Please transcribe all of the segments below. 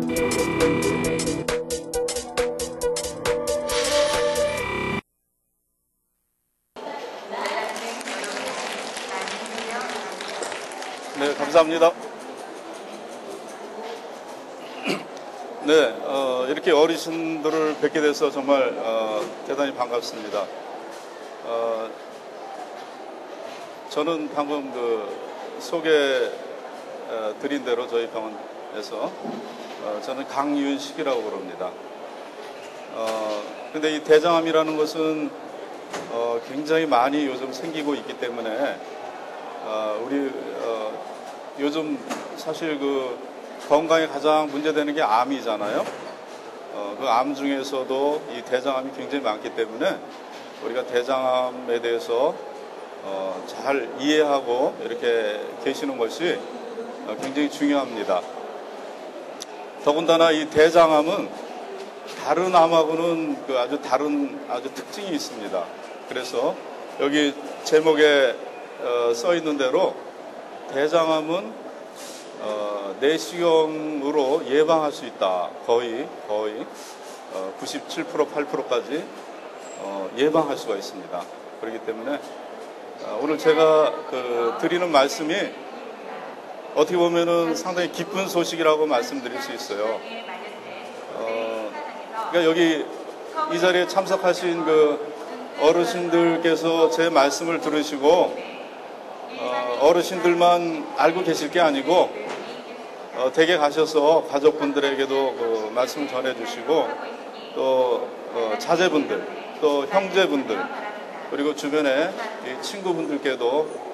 네, 감사합니다. 네, 이렇게 어르신들을 뵙게 돼서 정말 대단히 반갑습니다. 저는 방금 소개 드린 대로 저희 병원에서 저는 강윤식이라고 그럽니다. 근데 이 대장암이라는 것은 굉장히 많이 요즘 생기고 있기 때문에 우리 요즘 사실 건강에 가장 문제되는 게 암이잖아요. 그 암 중에서도 이 대장암이 굉장히 많기 때문에 우리가 대장암에 대해서 잘 이해하고 이렇게 계시는 것이 굉장히 중요합니다. 더군다나 이 대장암은 다른 암하고는 아주 다른 특징이 있습니다. 그래서 여기 제목에 써 있는 대로 대장암은 내시경으로 예방할 수 있다. 거의 97%, 8%까지 예방할 수가 있습니다. 그렇기 때문에 오늘 제가 드리는 말씀이 어떻게 보면은 상당히 기쁜 소식이라고 말씀드릴 수 있어요. 그러니까 여기 이 자리에 참석하신 어르신들께서 제 말씀을 들으시고 어르신들만 알고 계실 게 아니고 댁에 가셔서 가족분들에게도 말씀을 전해주시고 또 자제분들 또 형제분들 그리고 주변에 친구분들께도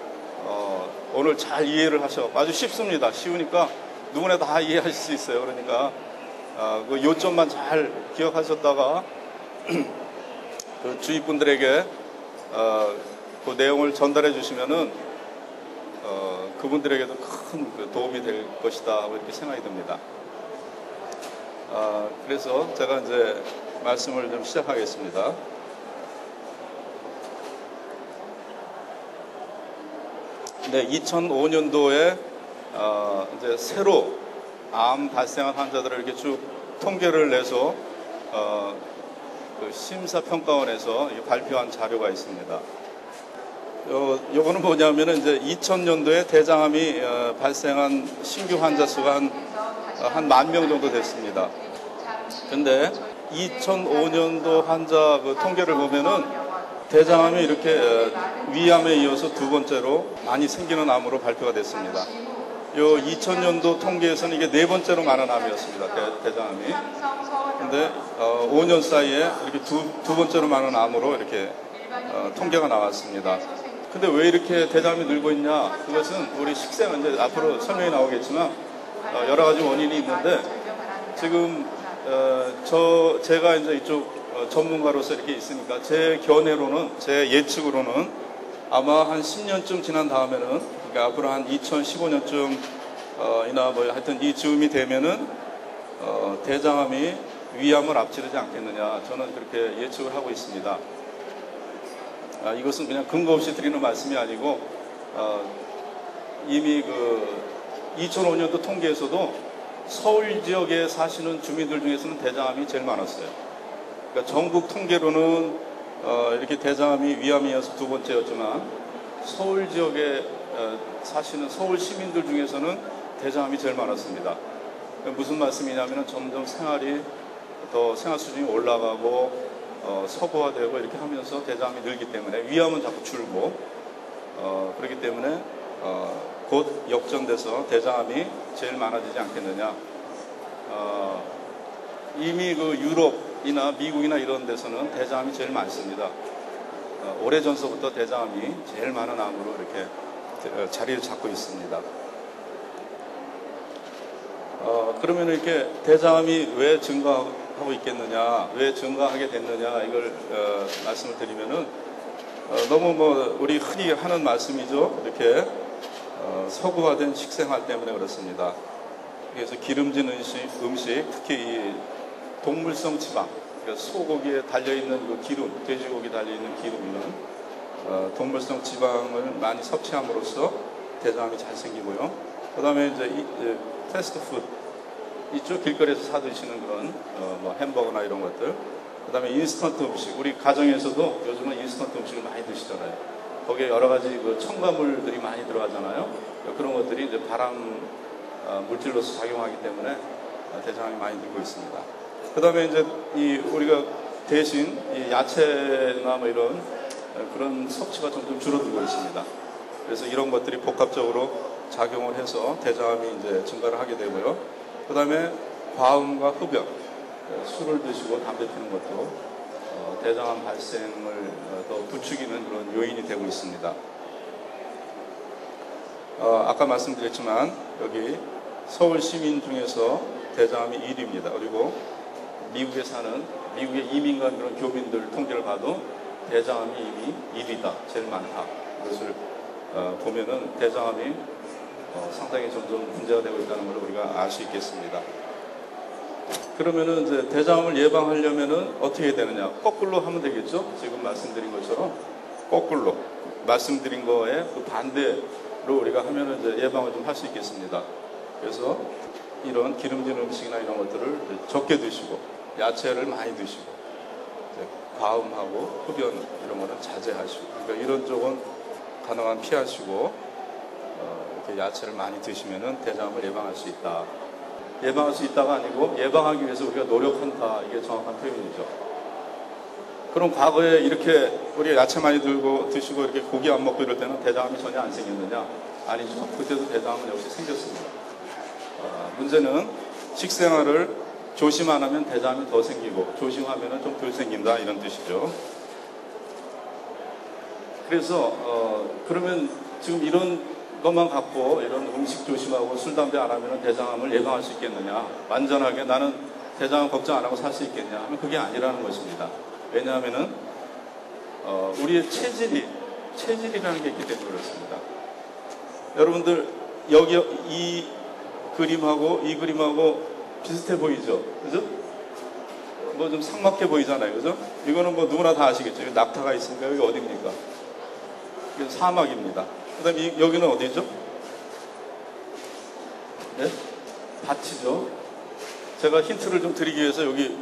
오늘 잘 이해를 하셔. 아주 쉽습니다. 쉬우니까 누구나 다 이해하실 수 있어요. 그러니까 그 요점만 잘 기억하셨다가 그 주위 분들에게 그 내용을 전달해 주시면은 그분들에게도 큰 도움이 될 것이다 이렇게 생각이 듭니다. 그래서 제가 이제 말씀을 좀 시작하겠습니다. 네, 2005년도에 이제 새로 암 발생한 환자들을 이렇게 쭉 통계를 내서 그 심사평가원에서 발표한 자료가 있습니다. 요거는 뭐냐면은 이제 2000년도에 대장암이 발생한 신규 환자 수가 한 10,000명 정도 됐습니다. 근데 2005년도 환자 통계를 보면은 대장암이 이렇게 위암에 이어서 두 번째로 많이 생기는 암으로 발표가 됐습니다. 요 2000년도 통계에서는 이게 네 번째로 많은 암이었습니다. 대장암이. 근데 5년 사이에 이렇게 두 번째로 많은 암으로 이렇게 통계가 나왔습니다. 근데 왜 이렇게 대장암이 늘고 있냐? 그것은 우리 식생, 이제 앞으로 설명이 나오겠지만 여러 가지 원인이 있는데 지금 제가 이제 이쪽 전문가로서 이렇게 있으니까 제 견해로는, 제 예측으로는 아마 한 10년쯤 지난 다음에는, 그러니까 앞으로 한 2015년쯤 이나 뭐 하여튼 이 즈음이 되면은 대장암이 위암을 앞지르지 않겠느냐, 저는 그렇게 예측을 하고 있습니다. 이것은 그냥 근거 없이 드리는 말씀이 아니고 이미 2005년도 통계에서도 서울 지역에 사시는 주민들 중에서는 대장암이 제일 많았어요. 그러니까 전국 통계로는 이렇게 대장암이 위암이어서 두 번째였지만 서울 지역에 사시는 서울 시민들 중에서는 대장암이 제일 많았습니다. 무슨 말씀이냐면 점점 생활 수준이 올라가고 서구화되고 이렇게 하면서 대장암이 늘기 때문에 위암은 자꾸 줄고 그렇기 때문에 곧 역전돼서 대장암이 제일 많아지지 않겠느냐. 이미 유럽이나 미국이나 이런 데서는 대장암이 제일 많습니다. 오래전서부터 대장암이 제일 많은 암으로 이렇게 자리를 잡고 있습니다. 그러면 이렇게 대장암이 왜 증가하고 있겠느냐, 왜 증가하게 됐느냐, 이걸 말씀을 드리면은 너무 우리 흔히 하는 말씀이죠. 이렇게 서구화된 식생활 때문에 그렇습니다. 그래서 기름진 음식, 특히 이 동물성 지방, 그러니까 소고기에 달려있는 그 기름, 돼지고기 달려있는 기름은 동물성 지방을 많이 섭취함으로써 대장암이 잘 생기고요. 그 다음에 이제 패스트푸드, 있죠. 길거리에서 사 드시는 그런 뭐 햄버거나 이런 것들. 그다음에 인스턴트 음식. 우리 가정에서도 요즘은 인스턴트 음식을 많이 드시잖아요. 거기에 여러 가지 그 첨가물들이 많이 들어가잖아요. 그런 것들이 이제 발암 물질로서 작용하기 때문에 대장암이 많이 들고 있습니다. 그다음에 이제 우리가 대신 이 야채나 뭐 이런 그런 섭취가 점점 줄어들고 있습니다. 그래서 이런 것들이 복합적으로 작용을 해서 대장암이 이제 증가를 하게 되고요. 그 다음에 과음과 흡연, 술을 드시고 담배 피는 것도 대장암 발생을 더 부추기는 그런 요인이 되고 있습니다. 아까 말씀드렸지만 여기 서울 시민 중에서 대장암이 1위입니다. 그리고 미국에 사는 미국의 이민간 그런 교민들 통계를 봐도 대장암이 이미 1위다, 제일 많다. 이것을 보면은 대장암이 상당히 점점 문제가 되고 있다는 걸 우리가 알 수 있겠습니다. 그러면은 이제 대장암을 예방하려면은 어떻게 해야 되느냐? 거꾸로 하면 되겠죠? 지금 말씀드린 것처럼 거꾸로 말씀드린 거에 그 반대로 우리가 하면은 이제 예방을 좀 할 수 있겠습니다. 그래서 이런 기름진 음식이나 이런 것들을 적게 드시고 야채를 많이 드시고 과음하고 흡연 이런 거는 자제하시고, 그러니까 이런 쪽은 가능한 피하시고 이렇게 야채를 많이 드시면은 대장암을 예방할 수 있다. 예방할 수 있다가 아니고 예방하기 위해서 우리가 노력한다. 이게 정확한 표현이죠. 그럼 과거에 이렇게 우리가 야채 많이 드시고 이렇게 고기 안 먹고 이럴 때는 대장암이 전혀 안 생겼느냐? 아니죠. 그때도 대장암은 역시 생겼습니다. 문제는 식생활을 조심 안 하면 대장암이 더 생기고 조심하면 좀 덜 생긴다, 이런 뜻이죠. 그래서 그러면 지금 이런 것만 갖고 이런 음식 조심하고 술, 담배 안 하면 대장암을 예방할 수 있겠느냐, 완전하게 나는 대장암 걱정 안 하고 살 수 있겠냐 하면 그게 아니라는 것입니다. 왜냐하면은 우리의 체질이라는 게 있기 때문에 그렇습니다. 여러분들 여기 이 그림하고 이 그림하고 비슷해 보이죠? 그죠? 뭐 좀 삭막해 보이잖아요. 그죠? 이거는 뭐 누구나 다 아시겠죠? 여기 낙타가 있으니까 여기 어디입니까? 이게 사막입니다. 그 다음에 여기는 어디죠? 네? 밭이죠. 제가 힌트를 좀 드리기 위해서 여기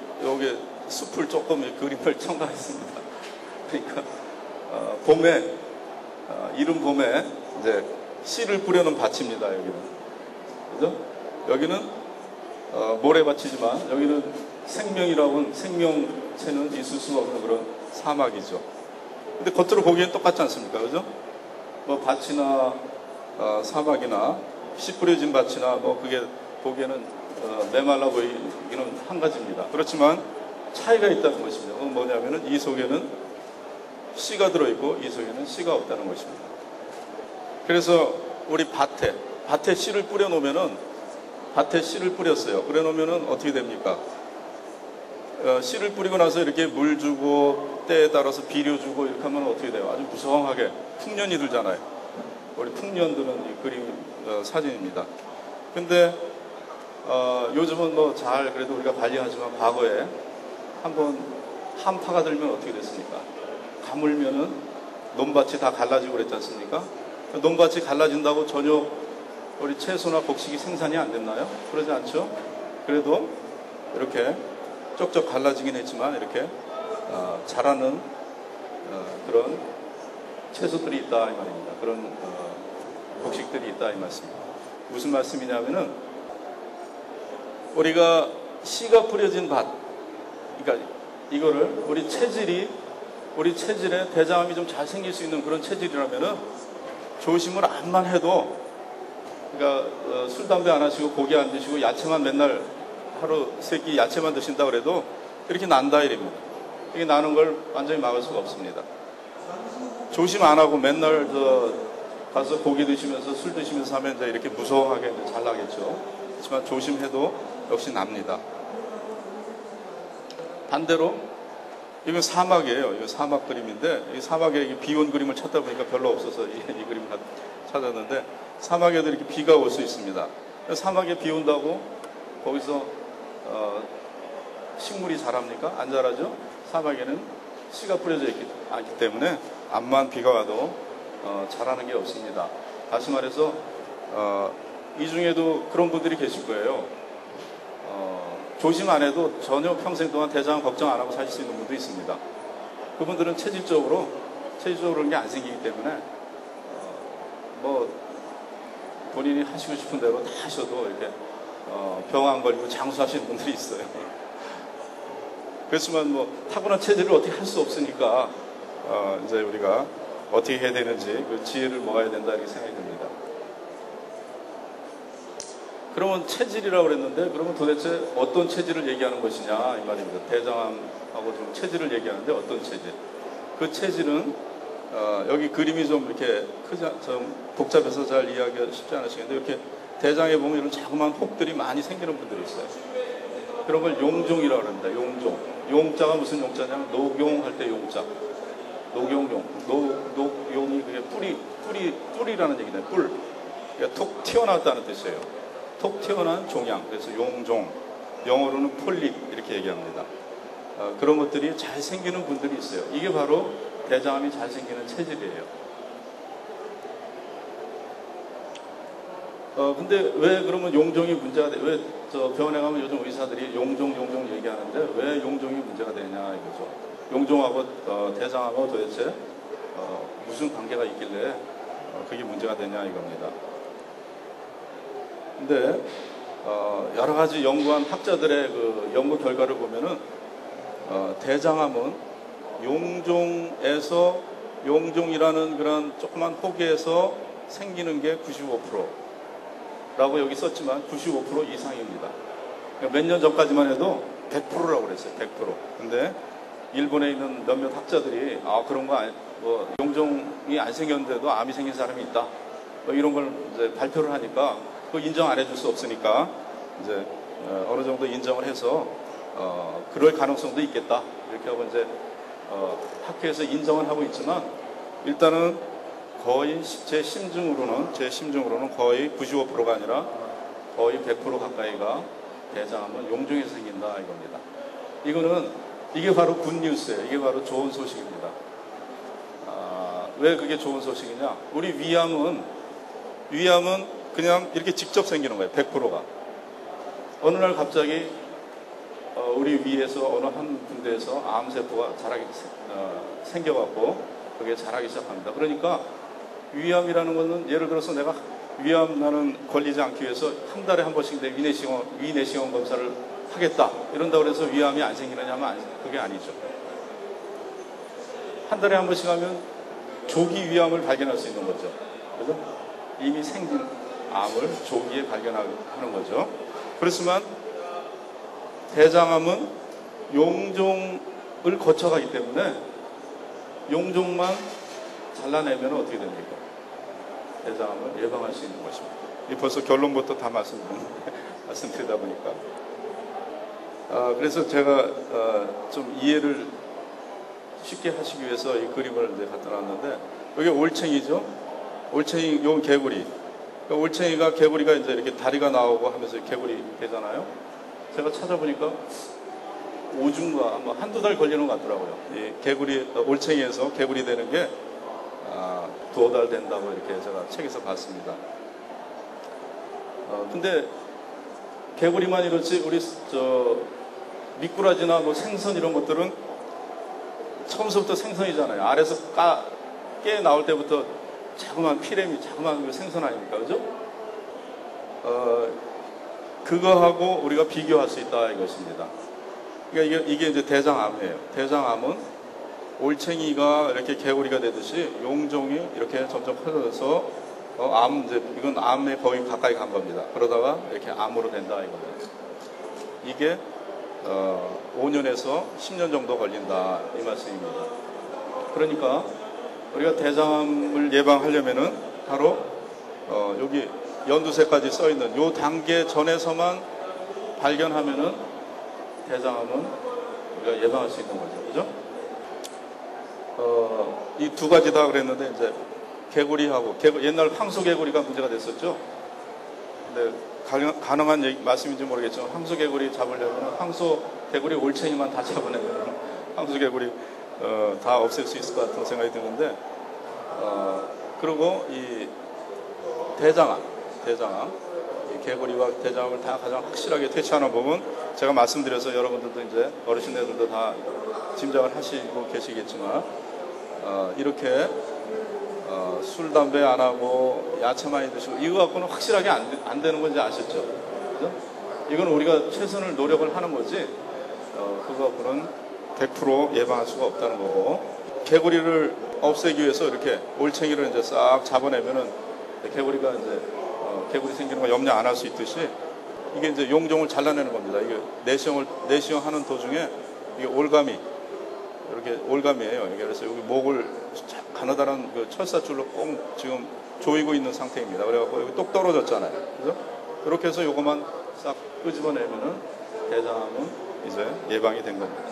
숲을 조금 그림을 첨가했습니다. 그러니까 봄에 이른 봄에 이제 씨를 뿌려놓은 밭입니다. 여기는. 그죠? 여기는 모래밭이지만 여기는 생명이라고는 생명체는 있을 수 없는 그런 사막이죠. 근데 겉으로 보기엔 똑같지 않습니까? 그죠? 뭐 밭이나 사막이나 씨 뿌려진 밭이나 뭐 그게 보기에는 메말라 보이기는 한 가지입니다. 그렇지만 차이가 있다는 것입니다. 그건 뭐냐면은 이 속에는 씨가 들어있고 이 속에는 씨가 없다는 것입니다. 그래서 우리 밭에 씨를 뿌려놓으면은, 밭에 씨를 뿌렸어요. 그래 놓으면은 어떻게 됩니까? 씨를 뿌리고 나서 이렇게 물 주고 때에 따라서 비료 주고 이렇게 하면 어떻게 돼요? 아주 무성하게 풍년이 들잖아요. 우리 풍년 드는 이 그림 사진입니다. 근데 요즘은 뭐 잘 그래도 우리가 관리하지만 과거에 한번 한파가 들면 어떻게 됐습니까? 가물면은 논밭이 다 갈라지고 그랬지 않습니까? 논밭이 갈라진다고 전혀 우리 채소나 곡식이 생산이 안 됐나요? 그러지 않죠? 그래도 이렇게 쪽쪽 갈라지긴 했지만 이렇게 자라는 그런 채소들이 있다 이 말입니다. 그런 곡식들이 있다 이 말씀입니다. 무슨 말씀이냐면은 우리가 씨가 뿌려진 밭, 그러니까 이거를 우리 체질에 대장암이 좀 잘 생길 수 있는 그런 체질이라면은 조심을 안만 해도, 그러니까 술, 담배 안 하시고 고기 안 드시고 야채만 맨날 하루 세 끼 야채만 드신다 그래도 이렇게 난다 이랍니다. 이게 나는 걸 완전히 막을 수가 없습니다. 조심 안 하고 맨날 가서 고기 드시면서 술 드시면서 하면 이제 이렇게 무서워하게 이제 잘 나겠죠. 그렇지만 조심해도 역시 납니다. 반대로 이건 사막이에요. 이거 사막 그림인데 이 사막에 비 온 그림을 찾다 보니까 별로 없어서 이 그림을 찾았는데, 사막에도 이렇게 비가 올 수 있습니다. 사막에 비 온다고 거기서 식물이 자랍니까? 안 자라죠? 사막에는 씨가 뿌려져 있지 않기 때문에 암만 비가 와도 자라는 게 없습니다. 다시 말해서 이 중에도 그런 분들이 계실 거예요. 조심 안 해도 전혀 평생 동안 대장암 걱정 안 하고 사실 수 있는 분도 있습니다. 그분들은 체질적으로 그런 게 안 생기기 때문에 뭐 본인이 하시고 싶은 대로 다 하셔도 이렇게 병 안 걸리고 장수하시는 분들이 있어요. 그렇지만 뭐 타고난 체질을 어떻게 할 수 없으니까 이제 우리가 어떻게 해야 되는지 그 지혜를 먹어야 된다 이렇게 생각이 듭니다. 그러면 체질이라고 그랬는데 그러면 도대체 어떤 체질을 얘기하는 것이냐 이 말입니다. 대장암하고 좀 체질을 얘기하는데 어떤 체질? 그 체질은 여기 그림이 좀 이렇게 좀 복잡해서 잘 이해하기가 쉽지 않으시겠는데 이렇게 대장에 보면 이런 자그마한 혹들이 많이 생기는 분들이 있어요. 그런 걸 용종이라고 합니다. 용종. 용자가 무슨 용자냐면 녹용할 때 용자. 녹용용. 녹용이 그게 뿌리라는 얘기네. 뿔. 그러니까 톡 튀어나왔다는 뜻이에요. 톡 튀어나온 종양. 그래서 용종. 영어로는 폴립 이렇게 얘기합니다. 그런 것들이 잘 생기는 분들이 있어요. 이게 바로 대장암이 잘 생기는 체질이에요. 근데 왜 그러면 용종이 문제가 돼? 왜 저 병원에 가면 요즘 의사들이 용종 얘기하는데 왜 용종이 문제가 되냐 이거죠. 용종하고 대장암하고 도대체 무슨 관계가 있길래 그게 문제가 되냐 이겁니다. 근데 여러 가지 연구한 학자들의 그 연구 결과를 보면은 대장암은 용종이라는 그런 조그만 혹에서 생기는 게 95%라고 여기 썼지만 95% 이상입니다. 그러니까 몇 년 전까지만 해도 100%라고 그랬어요. 100%. 근데 일본에 있는 몇몇 학자들이 그런 거 뭐 용종이 안 생겼는데도 암이 생긴 사람이 있다. 뭐 이런 걸 이제 발표를 하니까 그 인정 안 해줄 수 없으니까 이제 어느 정도 인정을 해서 그럴 가능성도 있겠다. 이렇게 하고 이제 학회에서 인정을 하고 있지만 일단은 거의 제 심증으로는 거의 95%가 아니라 거의 100% 가까이가 대장암은 용종에서 생긴다 이겁니다. 이게 바로 굿뉴스예요. 이게 바로 좋은 소식입니다. 왜 그게 좋은 소식이냐? 우리 위암은 그냥 이렇게 직접 생기는 거예요. 100%가. 어느 날 갑자기 우리 위에서 어느 한 군데에서 암세포가 생겨갖고 그게 자라기 시작합니다. 그러니까 위암이라는 것은 예를 들어서 내가 위암 나는 걸리지 않기 위해서 한 달에 한 번씩 내 위내시경 검사를 하겠다. 이런다고 해서 위암이 안 생기느냐 하면 그게 아니죠. 한 달에 한 번씩 하면 조기 위암을 발견할 수 있는 거죠. 그래서 이미 생긴 암을 조기에 발견하는 거죠. 그렇지만 대장암은 용종을 거쳐가기 때문에 용종만 잘라내면 어떻게 됩니까? 대장암을 예방할 수 있는 것입니다. 벌써 결론부터 다 말씀드리다 보니까. 그래서 제가 좀 이해를 쉽게 하시기 위해서 이 그림을 이제 갖다 놨는데 여기 올챙이죠. 올챙이, 요 개구리. 올챙이가 개구리가 이제 이렇게 다리가 나오고 하면서 개구리 되잖아요. 제가 찾아보니까 오중과 뭐 한두 달 걸리는 것 같더라고요. 이 올챙이에서 개구리 되는 게 두어 달 된다고 이렇게 제가 책에서 봤습니다. 근데 개구리만 이렇지 우리 미꾸라지나 뭐 생선 이런 것들은 처음부터 생선이잖아요. 알에서 깨 나올 때부터 자그마한 피레미, 자그마한 생선 아닙니까? 그죠? 그거하고 우리가 비교할 수 있다 이것입니다. 그러니까 이게 이제 대장암이에요. 대장암은 올챙이가 이렇게 개구리가 되듯이 용종이 이렇게 점점 커져서 이건 암에 거의 가까이 간 겁니다. 그러다가 이렇게 암으로 된다 이겁니다. 이게 5년에서 10년 정도 걸린다 이 말씀입니다. 그러니까 우리가 대장암을 예방하려면은 바로 여기 연두색까지 써 있는 요 단계 전에서만 발견하면은 대장암은 우리가 예방할 수 있는 거죠. 그죠? 이 두 가지 다 그랬는데 이제 개구리하고 옛날 황소개구리가 문제가 됐었죠. 근데 가능한 말씀인지 모르겠지만 황소개구리 잡으려면 황소개구리 올챙이만 다 잡아내면 황소개구리 다 없앨 수 있을 것 같은 생각이 드는데 그리고 이 대장암 개구리와 대장암을 다 가장 확실하게 퇴치하는 부분 제가 말씀드려서 여러분들도 이제 어르신들도 다 짐작을 하시고 계시겠지만 이렇게 술, 담배 안 하고 야채 많이 드시고 이거 갖고는 확실하게 안 되는 건지 아셨죠? 그죠? 이건 우리가 최선을 노력을 하는 거지 그거 갖고는 100% 예방할 수가 없다는 거고 개구리를 없애기 위해서 이렇게 올챙이를 이제 싹 잡아내면은 개구리가 이제 개구리 생기는 거 염려 안 할 수 있듯이 이게 이제 용종을 잘라내는 겁니다. 이게 내시경 하는 도중에 이게 올가미 이렇게 올가미예요. 그래서 여기 목을 가느다란 그 철사줄로 꼭 지금 조이고 있는 상태입니다. 그래갖고 여기 똑 떨어졌잖아요. 그죠? 이렇게 해서 요거만 싹 끄집어내면은 대장암은 이제 예방이 된 겁니다.